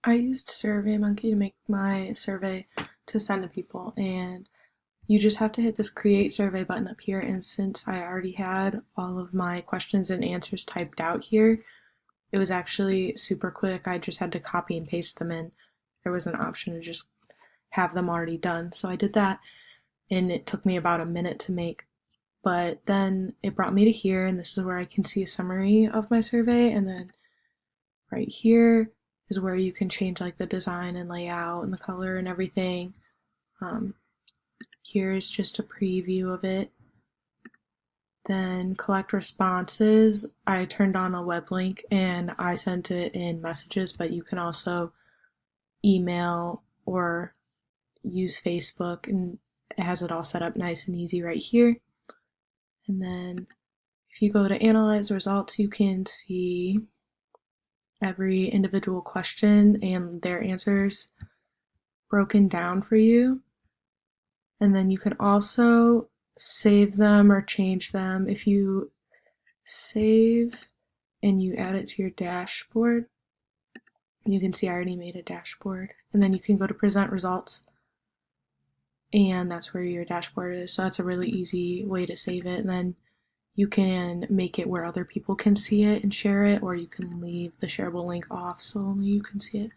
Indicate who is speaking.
Speaker 1: I used SurveyMonkey to make my survey to send to people, and you just have to hit this create survey button up here. And since I already had all of my questions and answers typed out here, it was actually super quick. I just had to copy and paste them in. There was an option to just have them already done. So I did that, and it took me about a minute to make. But then it brought me to here, and this is where I can see a summary of my survey. And then right here is where you can change like the design and layout and the color and everything. Here's just a preview of it. Then collect responses. I turned on a web link and I sent it in messages, but you can also email or use Facebook, and it has it all set up nice and easy right here. And then if you go to analyze results, you can see every individual question and their answers broken down for you. And then you can also save them or change them. If you save and you add it to your dashboard, you can see I already made a dashboard. And then you can go to present results, and that's where your dashboard is. So that's a really easy way to save it. And then you can make it where other people can see it and share it, or you can leave the shareable link off so only you can see it.